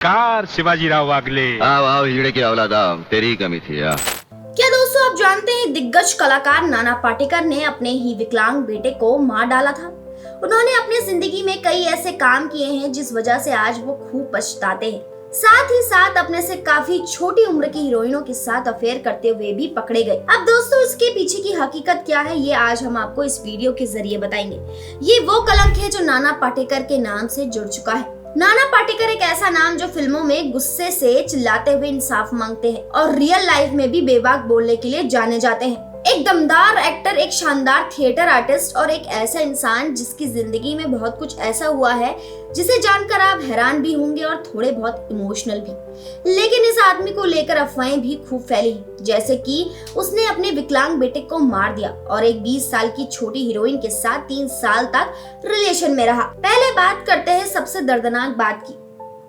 Car Shivajirao वागले। आओ हीरे की औलादा, तेरी ही कमी थी यार। क्या दोस्तों आप जानते हैं दिग्गज कलाकार नाना पाटेकर ने अपने ही विकलांग बेटे को मार डाला था। उन्होंने अपनी जिंदगी में कई ऐसे काम किए हैं जिस वजह से आज वो खूब पछताते हैं। साथ ही साथ अपने से काफी छोटी उम्र की हीरोइनों के साथ अफेयर करते हुए भी पकड़े गए। अब दोस्तों इसके पीछे की हकीकत क्या है ये आज हम आपको इस वीडियो के जरिए बताएंगे। ये वो कलंक है जो नाना पाटेकर के नाम से जुड़ चुका है। नाना पाटेकर एक ऐसा नाम जो फिल्मों में गुस्से से चिल्लाते हुए इंसाफ मांगते हैं और रियल लाइफ में भी बेबाक बोलने के लिए जाने जाते हैं। एक दमदार एक्टर, एक शानदार थिएटर आर्टिस्ट और एक ऐसा इंसान जिसकी जिंदगी में बहुत कुछ ऐसा हुआ है जिसे जानकर आप हैरान भी होंगे और थोड़े बहुत इमोशनल भी। लेकिन इस आदमी को लेकर अफवाहें भी खूब फैली, जैसे कि उसने अपने विकलांग बेटे को मार दिया और एक 20 साल की छोटी हीरोइन के साथ 3 साल तक रिलेशन में रहा। पहले बात करते हैं सबसे दर्दनाक बात की,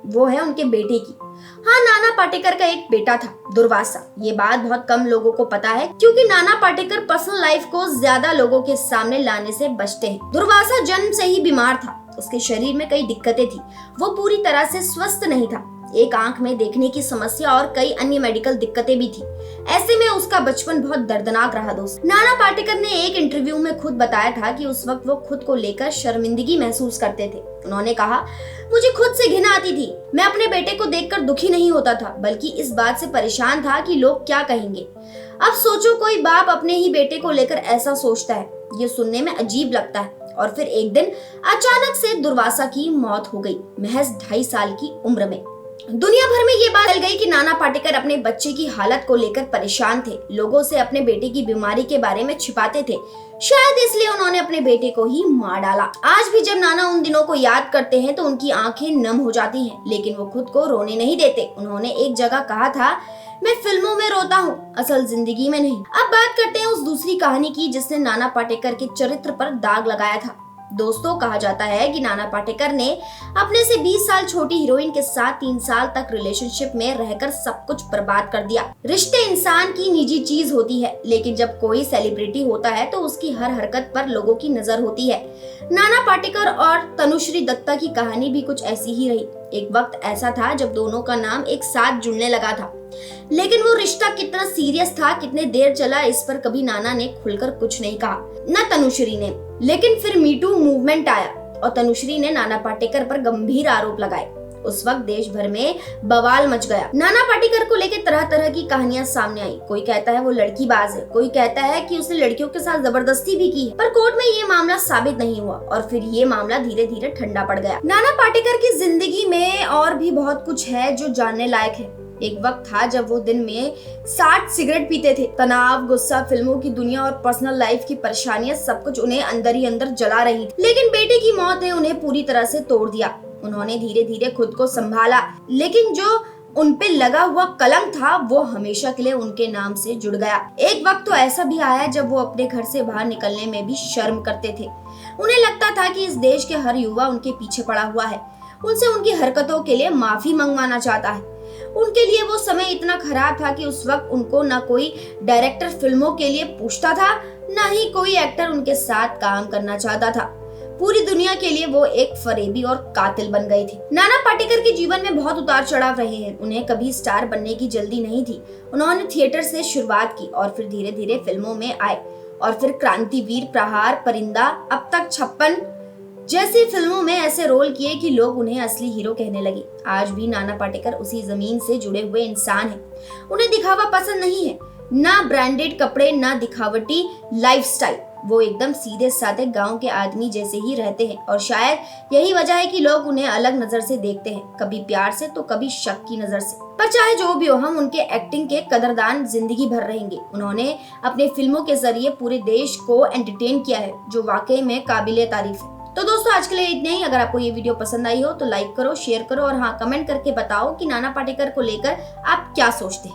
वो है उनके बेटे की। हाँ, नाना पाटेकर का एक बेटा था, दुर्वासा। ये बात बहुत कम लोगों को पता है क्योंकि नाना पाटेकर पर्सनल लाइफ को ज्यादा लोगों के सामने लाने से बचते हैं। दुर्वासा जन्म से ही बीमार था, उसके शरीर में कई दिक्कतें थी, वो पूरी तरह से स्वस्थ नहीं था। एक आंख में देखने की समस्या और कई अन्य मेडिकल दिक्कतें भी थी। ऐसे में उसका बचपन बहुत दर्दनाक रहा दोस्त। नाना पाटेकर ने एक इंटरव्यू में खुद बताया था कि उस वक्त वो खुद को लेकर शर्मिंदगी महसूस करते थे। उन्होंने कहा, मुझे खुद से घिन आती थी। मैं अपने बेटे को देखकर दुखी नहीं होता था, बल्कि इस बात से परेशान था कि लोग क्या कहेंगे। अब सोचो कोई बाप अपने ही बेटे को लेकर ऐसा सोचता है, ये सुनने में अजीब लगता है। और फिर एक दिन अचानक से दुर्वासा की मौत हो गई, महज 2.5 साल की उम्र में। दुनिया भर में ये बात फैल गई कि नाना पाटेकर अपने बच्चे की हालत को लेकर परेशान थे, लोगों से अपने बेटे की बीमारी के बारे में छिपाते थे। शायद इसलिए उन्होंने अपने बेटे को ही मार डाला। आज भी जब नाना उन दिनों को याद करते हैं तो उनकी आंखें नम हो जाती हैं, लेकिन वो खुद को रोने नहीं देते। उन्होंने एक जगह कहा था, मैं फिल्मों में रोता हूँ, असल जिंदगी में नहीं। अब बात करते हैं उस दूसरी कहानी की जिसने नाना पाटेकर के चरित्र पर दाग लगाया था। दोस्तों, कहा जाता है कि नाना पाटेकर ने अपने से 20 साल छोटी हीरोइन के साथ 3 साल तक रिलेशनशिप में रहकर सब कुछ बर्बाद कर दिया। रिश्ते इंसान की निजी चीज होती है, लेकिन जब कोई सेलिब्रिटी होता है तो उसकी हर हरकत पर लोगों की नजर होती है। नाना पाटेकर और तनुश्री दत्ता की कहानी भी कुछ ऐसी ही रही। एक वक्त ऐसा था जब दोनों का नाम एक साथ जुड़ने लगा था, लेकिन वो रिश्ता कितना सीरियस था, कितने देर चला, इस पर कभी नाना ने खुलकर कुछ नहीं कहा, न तनुश्री ने। लेकिन फिर मीटू मूवमेंट आया और तनुश्री ने नाना पाटेकर पर गंभीर आरोप लगाए। उस वक्त देश भर में बवाल मच गया। नाना पाटेकर को लेकर तरह तरह की कहानियां सामने आई। कोई कहता है वो लड़कीबाज है, कोई कहता है कि उसने लड़कियों के साथ जबरदस्ती भी की है, पर कोर्ट में ये मामला साबित नहीं हुआ और फिर ये मामला धीरे धीरे ठंडा पड़ गया। नाना पाटेकर की जिंदगी में और भी बहुत कुछ है जो जानने लायक है। एक वक्त था जब वो दिन में 60 सिगरेट पीते थे। तनाव, गुस्सा, फिल्मों की दुनिया और पर्सनल लाइफ की परेशानियां सब कुछ उन्हें अंदर ही अंदर जला रही थी। लेकिन बेटे की मौत ने उन्हें पूरी तरह से तोड़ दिया। उन्होंने धीरे धीरे खुद को संभाला, लेकिन जो उन पे लगा हुआ कलंक था वो हमेशा के लिए उनके नाम से जुड़ गया। एक वक्त तो ऐसा भी आया जब वो अपने घर से बाहर निकलने में भी शर्म करते थे। उन्हें लगता था कि इस देश के हर युवा उनके पीछे पड़ा हुआ है, उनसे उनकी हरकतों के लिए माफी मंगवाना चाहता है। उनके लिए वो समय इतना खराब था कि उस वक्त उनको न कोई डायरेक्टर फिल्मों के लिए पूछता था, न ही कोई एक्टर उनके साथ काम करना चाहता था। पूरी दुनिया के लिए वो एक फरेबी और कातिल बन गए थे। नाना पाटेकर के जीवन में बहुत उतार चढ़ाव रहे हैं। उन्हें कभी स्टार बनने की जल्दी नहीं थी। उन्होंने थिएटर से शुरुआत की और फिर धीरे धीरे फिल्मों में आए और फिर क्रांतिवीर, प्रहार, परिंदा, अब तक 56 जैसी फिल्मों में ऐसे रोल किए कि लोग उन्हें असली हीरो कहने लगे। आज भी नाना पाटेकर उसी जमीन से जुड़े हुए इंसान हैं। उन्हें दिखावा पसंद नहीं है, ना ब्रांडेड कपड़े, ना दिखावटी लाइफस्टाइल। वो एकदम सीधे साधे गांव के आदमी जैसे ही रहते हैं और शायद यही वजह है कि लोग उन्हें अलग नजर से देखते हैं, कभी प्यार से तो कभी शक की नजर से। पर चाहे जो भी हो, हम उनके एक्टिंग के कदरदान जिंदगी भर रहेंगे। उन्होंने अपने फिल्मों के जरिए पूरे देश को एंटरटेन किया है, जो वाकई में काबिले तारीफ है। तो दोस्तों आज के लिए इतना ही। अगर आपको ये वीडियो पसंद आई हो तो लाइक करो, शेयर करो और हाँ, कमेंट करके बताओ कि नाना पाटेकर को लेकर आप क्या सोचते हैं।